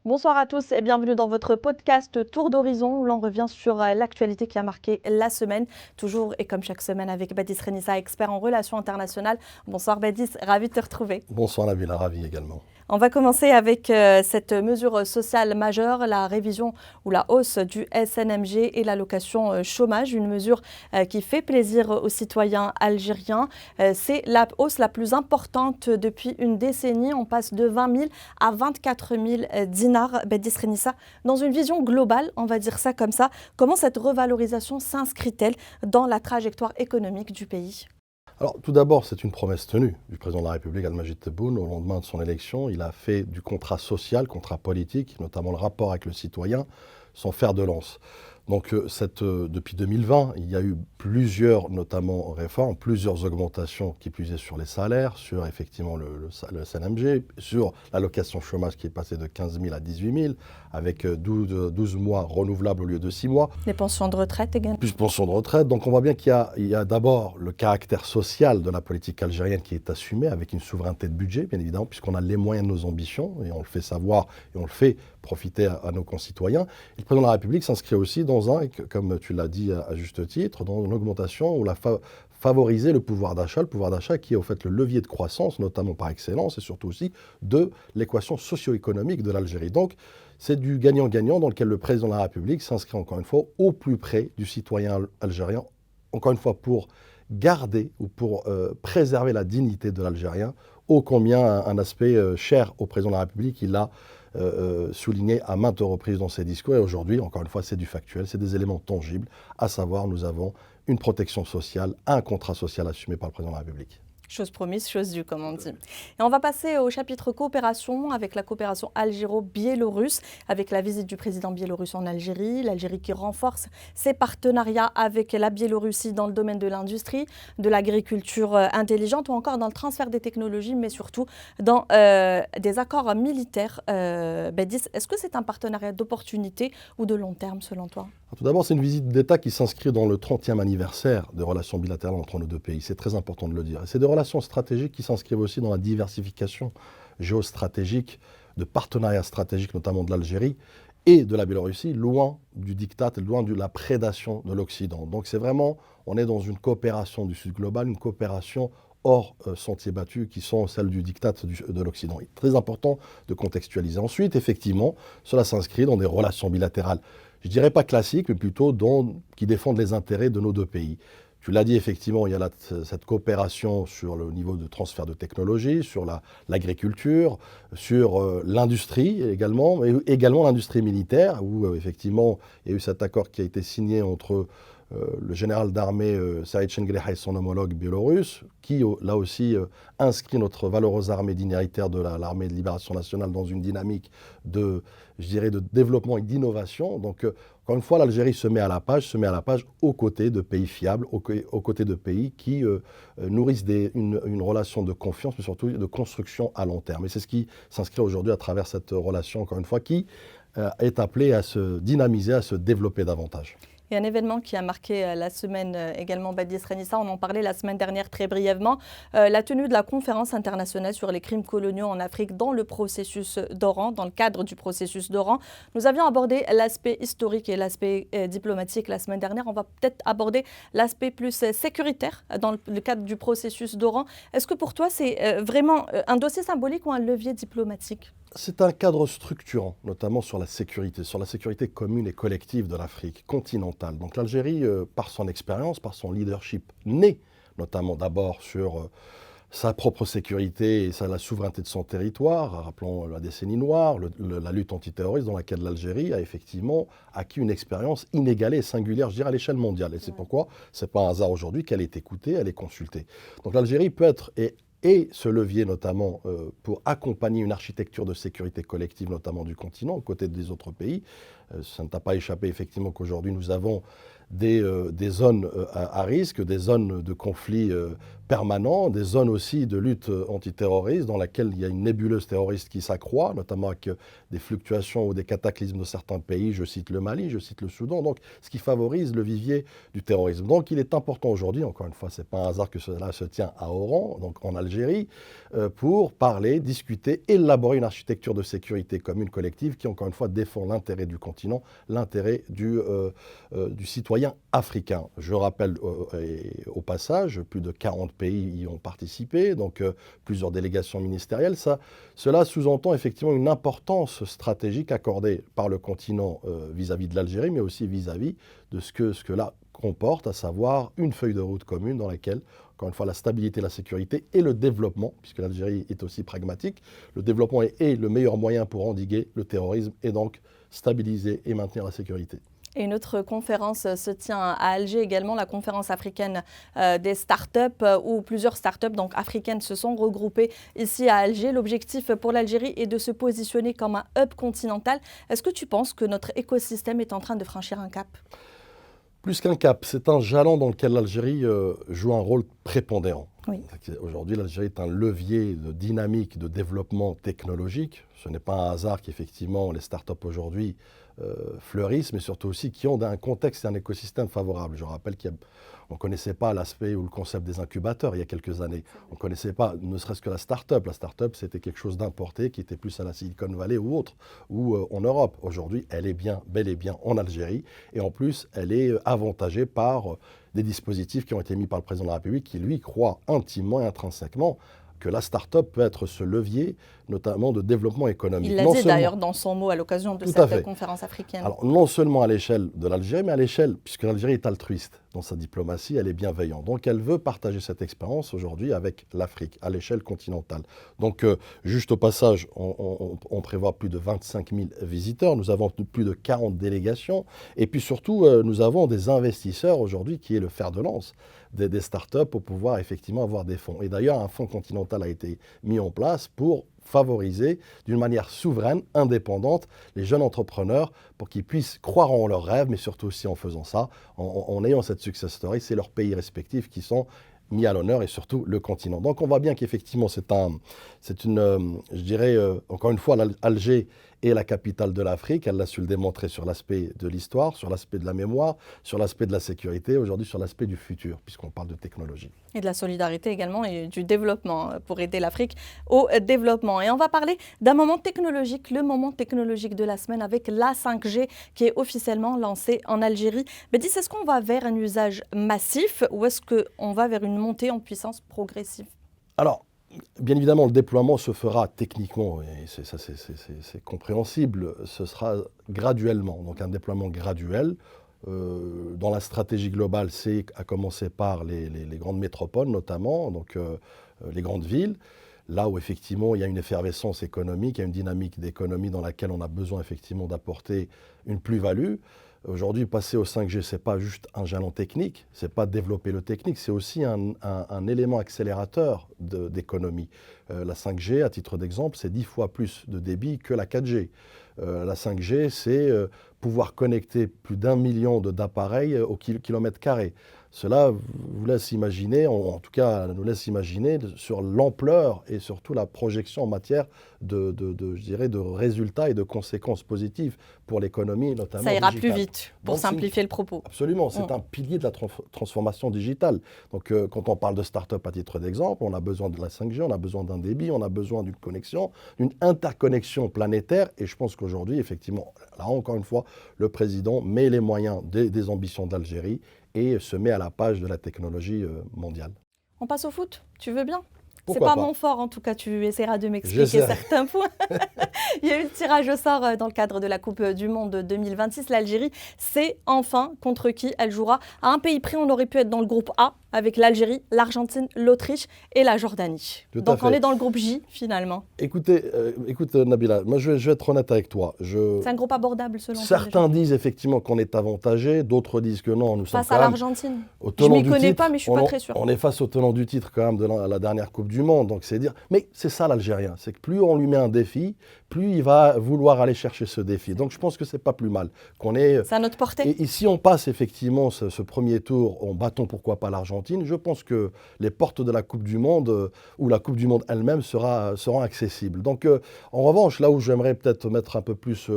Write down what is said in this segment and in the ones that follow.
Bonsoir à tous et bienvenue dans votre podcast Tour d'Horizon où l'on revient sur l'actualité qui a marqué la semaine, toujours et comme chaque semaine avec Badis Renissa, expert en relations internationales. Bonsoir Badis, ravi de te retrouver. Bonsoir Nabila, ravi également. On va commencer avec cette mesure sociale majeure, la révision ou la hausse du SNMG et l'allocation chômage, une mesure qui fait plaisir aux citoyens algériens. C'est la hausse la plus importante depuis une décennie. On passe de 20 000 à 24 000 dinars, Badis Renissa. Dans une vision globale, on va dire ça comme ça, comment cette revalorisation s'inscrit-elle dans la trajectoire économique du pays ? Alors tout d'abord, c'est une promesse tenue du président de la République, Al-Majid Tebboune, au lendemain de son élection. Il a fait du contrat social, contrat politique, notamment le rapport avec le citoyen, son fer de lance. Donc depuis 2020, il y a eu plusieurs, notamment réformes, plusieurs augmentations qui puisaient sur les salaires, sur effectivement le SNMG, sur l'allocation chômage qui est passée de 15 000 à 18 000, avec 12 mois renouvelables au lieu de 6 mois. Les pensions de retraite également. Plus pensions de retraite. Donc on voit bien qu'il y a d'abord le caractère social de la politique algérienne qui est assumé avec une souveraineté de budget, bien évidemment, puisqu'on a les moyens de nos ambitions et on le fait savoir et on le fait profiter à nos concitoyens. Et le président de la République s'inscrit aussi dans comme tu l'as dit à juste titre, dans une augmentation où favoriser le pouvoir d'achat qui est au fait le levier de croissance, notamment par excellence, et surtout aussi de l'équation socio-économique de l'Algérie. Donc c'est du gagnant-gagnant dans lequel le président de la République s'inscrit encore une fois au plus près du citoyen algérien, encore une fois pour garder ou pour préserver la dignité de l'Algérien, ô combien un aspect cher au président de la République. Il l'a souligné à maintes reprises dans ses discours. Et aujourd'hui, encore une fois, c'est du factuel, c'est des éléments tangibles, à savoir nous avons une protection sociale, un contrat social assumé par le président de la République. Chose promise, chose due, comme on dit. Et on va passer au chapitre coopération avec la coopération algéro-biélorusse, avec la visite du président biélorusse en Algérie, l'Algérie qui renforce ses partenariats avec la Biélorussie dans le domaine de l'industrie, de l'agriculture intelligente ou encore dans le transfert des technologies, mais surtout dans des accords militaires. Badis, est-ce que c'est un partenariat d'opportunité ou de long terme selon toi ? Tout d'abord, c'est une visite d'État qui s'inscrit dans le 30e anniversaire de relations bilatérales entre nos deux pays. C'est très important de le dire. Et c'est des relations stratégiques qui s'inscrivent aussi dans la diversification géostratégique, de partenariats stratégiques, notamment de l'Algérie et de la Biélorussie, loin du diktat et loin de la prédation de l'Occident. Donc c'est vraiment, on est dans une coopération du Sud global, une coopération hors sentiers battus qui sont celles du diktat de l'Occident. Il est très important de contextualiser. Ensuite, effectivement, cela s'inscrit dans des relations bilatérales, je ne dirais pas classiques, mais plutôt qui défendent les intérêts de nos deux pays. Tu l'as dit, effectivement, il y a cette coopération sur le niveau de transfert de technologie, sur l'agriculture, sur l'industrie également, mais également l'industrie militaire, où effectivement, il y a eu cet accord qui a été signé entre le général d'armée Saïd Chengleha et son homologue biélorusse, qui là aussi inscrit notre valeureuse armée dignitaire de l'armée de libération nationale dans une dynamique de développement et d'innovation. Donc encore une fois, l'Algérie se met à la page aux côtés de pays fiables, aux côtés de pays qui nourrissent une relation de confiance, mais surtout de construction à long terme. Et c'est ce qui s'inscrit aujourd'hui à travers cette relation, encore une fois, qui est appelée à se dynamiser, à se développer davantage. Et un événement qui a marqué la semaine également, Badis Renissa, on en parlait la semaine dernière très brièvement, la tenue de la conférence internationale sur les crimes coloniaux en Afrique dans le processus d'Oran, dans le cadre du processus d'Oran. Nous avions abordé l'aspect historique et l'aspect diplomatique la semaine dernière. On va peut-être aborder l'aspect plus sécuritaire dans le cadre du processus d'Oran. Est-ce que pour toi, c'est vraiment un dossier symbolique ou un levier diplomatique ? C'est un cadre structurant, notamment sur la sécurité commune et collective de l'Afrique continentale. Donc l'Algérie, par son expérience, par son leadership, né notamment d'abord sur sa propre sécurité et la souveraineté de son territoire, rappelons la décennie noire, la lutte antiterroriste dans laquelle l'Algérie a effectivement acquis une expérience inégalée et singulière, je dirais, à l'échelle mondiale. Et c'est pourquoi ce n'est pas un hasard aujourd'hui qu'elle est écoutée, elle est consultée. Donc l'Algérie peut être et ce levier notamment pour accompagner une architecture de sécurité collective, notamment du continent, aux côtés des autres pays. Ça ne t'a pas échappé effectivement qu'aujourd'hui nous avons des zones à risque, des zones de conflit permanent, des zones aussi de lutte antiterroriste dans laquelle il y a une nébuleuse terroriste qui s'accroît, notamment avec des fluctuations ou des cataclysmes de certains pays, je cite le Mali, je cite le Soudan, donc ce qui favorise le vivier du terrorisme. Donc il est important aujourd'hui, encore une fois, ce n'est pas un hasard que cela se tient à Oran, donc en Algérie, pour parler, discuter, élaborer une architecture de sécurité commune collective qui, encore une fois, défend l'intérêt du continent, l'intérêt du citoyen africain. Je rappelle au passage, plus de 40 pays y ont participé, donc plusieurs délégations ministérielles. Cela sous-entend effectivement une importance stratégique accordée par le continent vis-à-vis de l'Algérie, mais aussi vis-à-vis de ce que là comporte, à savoir une feuille de route commune dans laquelle, encore une fois, la stabilité, la sécurité et le développement, puisque l'Algérie est aussi pragmatique, le développement est le meilleur moyen pour endiguer le terrorisme et donc stabiliser et maintenir la sécurité. Et une autre conférence se tient à Alger également, la conférence africaine des startups, où plusieurs startups donc africaines se sont regroupées ici à Alger. L'objectif pour l'Algérie est de se positionner comme un hub continental. Est-ce que tu penses que notre écosystème est en train de franchir un cap ? Plus qu'un cap, c'est un jalon dans lequel l'Algérie joue un rôle prépondérant. Oui. Aujourd'hui, l'Algérie est un levier de dynamique, de développement technologique. Ce n'est pas un hasard qu'effectivement les startups aujourd'hui fleurissent, mais surtout aussi qui ont un contexte et un écosystème favorable. Je rappelle qu'on ne connaissait pas l'aspect ou le concept des incubateurs il y a quelques années. On ne connaissait pas ne serait-ce que la start-up. La start-up, c'était quelque chose d'importé qui était plus à la Silicon Valley ou autre, ou en Europe. Aujourd'hui, elle est bel et bien en Algérie. Et en plus, elle est avantagée par des dispositifs qui ont été mis par le président de la République qui, lui, croit intimement et intrinsèquement que la start-up peut être ce levier, notamment de développement économique. Il l'a dit d'ailleurs dans son mot à l'occasion de cette conférence africaine. Alors, non seulement à l'échelle de l'Algérie, mais à l'échelle, puisque l'Algérie est altruiste dans sa diplomatie, elle est bienveillante. Donc, elle veut partager cette expérience aujourd'hui avec l'Afrique, à l'échelle continentale. Donc, juste au passage, on prévoit plus de 25 000 visiteurs, nous avons plus de 40 délégations, et puis surtout, nous avons des investisseurs aujourd'hui qui est le fer de lance des startups pour pouvoir effectivement avoir des fonds. Et d'ailleurs, un fonds continental a été mis en place pour favoriser d'une manière souveraine, indépendante, les jeunes entrepreneurs pour qu'ils puissent croire en leurs rêves, mais surtout aussi en faisant ça, en ayant cette success story, c'est leurs pays respectifs qui sont mis à l'honneur et surtout le continent. Donc on voit bien qu'effectivement je dirais, encore une fois, Alger est la capitale de l'Afrique. Elle l'a su le démontrer sur l'aspect de l'histoire, sur l'aspect de la mémoire, sur l'aspect de la sécurité, aujourd'hui sur l'aspect du futur, puisqu'on parle de technologie. Et de la solidarité également et du développement pour aider l'Afrique au développement. Et on va parler d'un moment technologique, le moment technologique de la semaine avec la 5G qui est officiellement lancée en Algérie. Bédis, est-ce qu'on va vers un usage massif ou est-ce qu'on va vers une montée en puissance progressive ? Alors, bien évidemment, le déploiement se fera techniquement, et c'est compréhensible, ce sera graduellement, donc un déploiement graduel. Dans la stratégie globale, c'est à commencer par les grandes métropoles notamment, donc les grandes villes, là où effectivement il y a une effervescence économique, il y a une dynamique d'économie dans laquelle on a besoin effectivement d'apporter une plus-value. Aujourd'hui, passer au 5G, ce n'est pas juste un jalon technique, ce n'est pas développer le technique, c'est aussi un élément accélérateur d'économie. La 5G, à titre d'exemple, c'est 10 fois plus de débit que la 4G. La 5G, c'est pouvoir connecter plus d'1 million d'appareils au kilomètre carré. Cela vous laisse imaginer, en tout cas nous laisse imaginer sur l'ampleur et surtout la projection en matière je dirais, de résultats et de conséquences positives pour l'économie, notamment ça ira digitale. plus vite, pour simplifier le propos. Absolument, c'est un pilier de la transformation digitale. Donc quand on parle de start-up à titre d'exemple, on a besoin de la 5G, on a besoin d'un débit, on a besoin d'une connexion, d'une interconnexion planétaire. Et je pense qu'aujourd'hui, effectivement, là encore une fois, le président met les moyens des ambitions d'Algérie et se met à la page de la technologie mondiale. On passe au foot, tu veux bien ? C'est Pourquoi pas mon fort, en tout cas, tu essaieras de m'expliquer certains points. Il y a eu le tirage au sort dans le cadre de la Coupe du Monde 2026. L'Algérie sait enfin contre qui elle jouera. À un pays près, on aurait pu être dans le groupe A avec l'Algérie, l'Argentine, l'Autriche et la Jordanie. Donc on est dans le groupe J finalement. Écoute Nabila, moi je vais être honnête avec toi. C'est un groupe abordable selon toi. Certains disent effectivement qu'on est avantagé, d'autres disent que non. Nous sommes face à l'Argentine. Je ne m'y connais pas, mais je ne suis pas très sûre. On est face au tenant du titre quand même de la dernière Coupe du Monde. Donc c'est dire, mais c'est ça l'Algérien, c'est que plus on lui met un défi, plus il va vouloir aller chercher ce défi. Donc je pense que c'est pas plus mal qu'on ait... C'est à notre portée. Et si on passe effectivement ce premier tour en battant pourquoi pas l'Argentine, je pense que les portes de la Coupe du Monde ou la Coupe du Monde elle-même seront accessibles. Donc en revanche, là où j'aimerais peut-être mettre un peu plus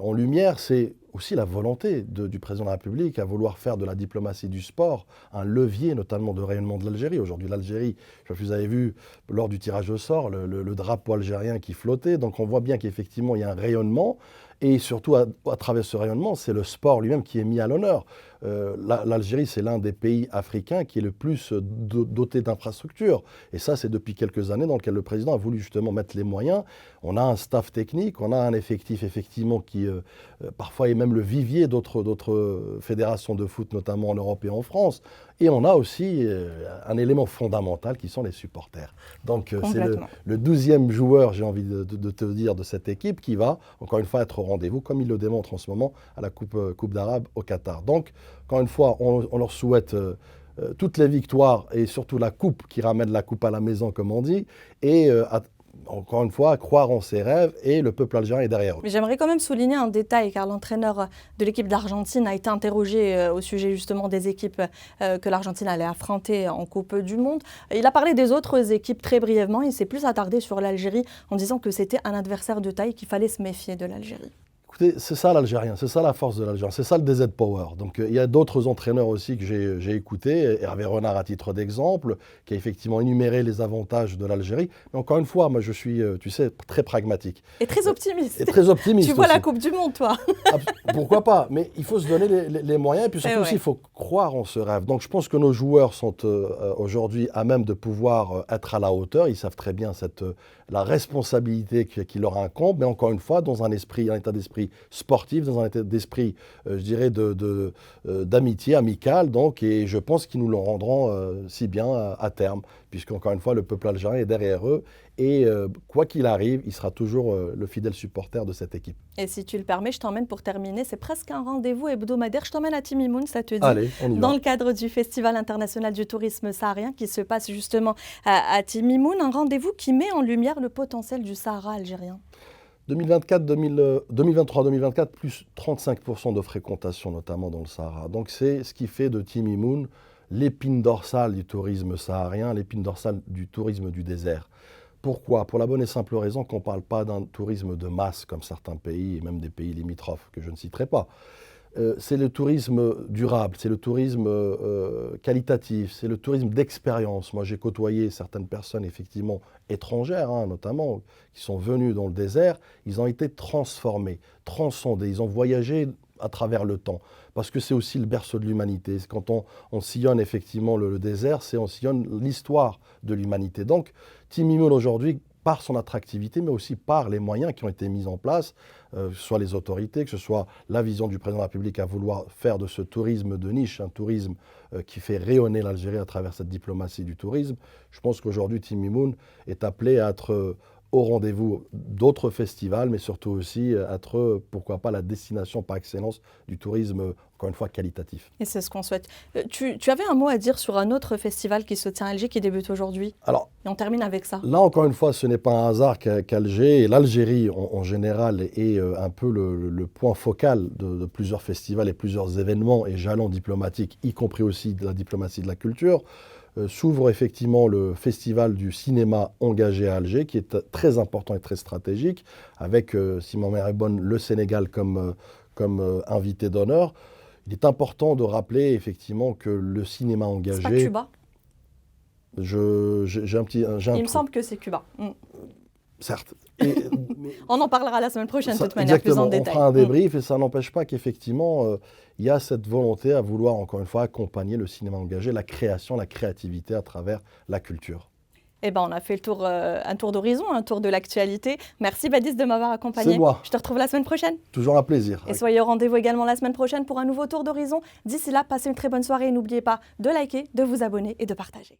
en lumière, c'est aussi la volonté du président de la République à vouloir faire de la diplomatie du sport un levier notamment de rayonnement de l'Algérie. Aujourd'hui, l'Algérie, je sais pas si vous avez vu lors du tirage au sort le drapeau algérien qui flottait. Donc on voit bien qu'effectivement il y a un rayonnement. Et surtout, à travers ce rayonnement, c'est le sport lui-même qui est mis à l'honneur. L'Algérie, c'est l'un des pays africains qui est le plus doté d'infrastructures. Et ça, c'est depuis quelques années dans lequel le président a voulu justement mettre les moyens. On a un staff technique, on a un effectif effectivement qui parfois est même le vivier d'autres fédérations de foot, notamment en Europe et en France. Et on a aussi un élément fondamental qui sont les supporters. Donc c'est le 12e joueur, j'ai envie de te dire, de cette équipe qui va, encore une fois, être au rendez-vous, comme il le démontre en ce moment à la Coupe d'Arabe au Qatar. Donc, encore une fois, on leur souhaite toutes les victoires et surtout la coupe qui ramène la coupe à la maison, comme on dit, et encore une fois, croire en ses rêves et le peuple algérien est derrière eux. Mais j'aimerais quand même souligner un détail, car l'entraîneur de l'équipe d'Argentine a été interrogé au sujet justement des équipes que l'Argentine allait affronter en Coupe du Monde. Il a parlé des autres équipes très brièvement, il s'est plus attardé sur l'Algérie en disant que c'était un adversaire de taille, qu'il fallait se méfier de l'Algérie. Écoutez, c'est ça l'Algérien, c'est ça la force de l'Algérien, c'est ça le DZ Power. Donc il y a d'autres entraîneurs aussi que j'ai écoutés, Hervé Renard à titre d'exemple, qui a effectivement énuméré les avantages de l'Algérie. Mais encore une fois, moi je suis, tu sais, très pragmatique. Et très optimiste. Et très optimiste. Tu vois aussi. La Coupe du Monde, toi. Pourquoi pas? Mais il faut se donner les moyens et puis surtout aussi, il faut croire en ce rêve. Donc je pense que nos joueurs sont aujourd'hui à même de pouvoir être à la hauteur. Ils savent très bien la responsabilité qui leur incombe, mais encore une fois, dans un état d'esprit sportif, dans un état d'esprit, je dirais, d'amitié, amical, donc, et je pense qu'ils nous le rendront si bien à terme, puisqu'encore une fois, le peuple algérien est derrière eux, et quoi qu'il arrive, il sera toujours le fidèle supporter de cette équipe. Et si tu le permets, je t'emmène pour terminer, c'est presque un rendez-vous hebdomadaire, je t'emmène à Timimoun, ça te dit? Allez, on y va. Dans le cadre du Festival international du tourisme saharien qui se passe justement à Timimoun, un rendez-vous qui met en lumière le potentiel du Sahara algérien. 2023-2024, plus 35% de fréquentation, notamment dans le Sahara. Donc c'est ce qui fait de Timimoun l'épine dorsale du tourisme saharien, l'épine dorsale du tourisme du désert. Pourquoi? Pour la bonne et simple raison qu'on ne parle pas d'un tourisme de masse comme certains pays, et même des pays limitrophes que je ne citerai pas. C'est le tourisme durable, c'est le tourisme qualitatif, c'est le tourisme d'expérience. Moi, j'ai côtoyé certaines personnes, effectivement, étrangères, notamment, qui sont venues dans le désert. Ils ont été transformés, transcendés, ils ont voyagé à travers le temps. Parce que c'est aussi le berceau de l'humanité. Quand on sillonne effectivement le désert, on sillonne l'histoire de l'humanité. Donc, Timimoun aujourd'hui, par son attractivité, mais aussi par les moyens qui ont été mis en place, que ce soit les autorités, que ce soit la vision du président de la République à vouloir faire de ce tourisme de niche, un tourisme qui fait rayonner l'Algérie à travers cette diplomatie du tourisme. Je pense qu'aujourd'hui, Timimoun est appelé à être au rendez-vous d'autres festivals, mais surtout aussi être, pourquoi pas, la destination par excellence du tourisme, encore une fois, qualitatif. Et c'est ce qu'on souhaite. Tu avais un mot à dire sur un autre festival qui se tient à Alger, qui débute aujourd'hui. Alors, et on termine avec ça. Là, encore une fois, ce n'est pas un hasard qu'Alger, et l'Algérie en général, est un peu le point focal de plusieurs festivals et plusieurs événements et jalons diplomatiques, y compris aussi de la diplomatie de la culture. S'ouvre effectivement le festival du cinéma engagé à Alger, qui est très important et très stratégique, avec, si ma mémoire est bonne, le Sénégal comme invité d'honneur. Il est important de rappeler effectivement que le cinéma engagé... C'est pas Cuba? J'ai un petit... Il me semble que c'est Cuba. Certes. On en parlera la semaine prochaine, de toute manière, plus en détail. On fera un débrief et ça n'empêche pas qu'effectivement, il y a cette volonté à vouloir, encore une fois, accompagner le cinéma engagé, la création, la créativité à travers la culture. Eh ben, on a fait un tour d'horizon, un tour de l'actualité. Merci Badis de m'avoir accompagné. C'est moi. Je te retrouve la semaine prochaine. Toujours un plaisir. Et soyez au rendez-vous également la semaine prochaine pour un nouveau tour d'horizon. D'ici là, passez une très bonne soirée et n'oubliez pas de liker, de vous abonner et de partager.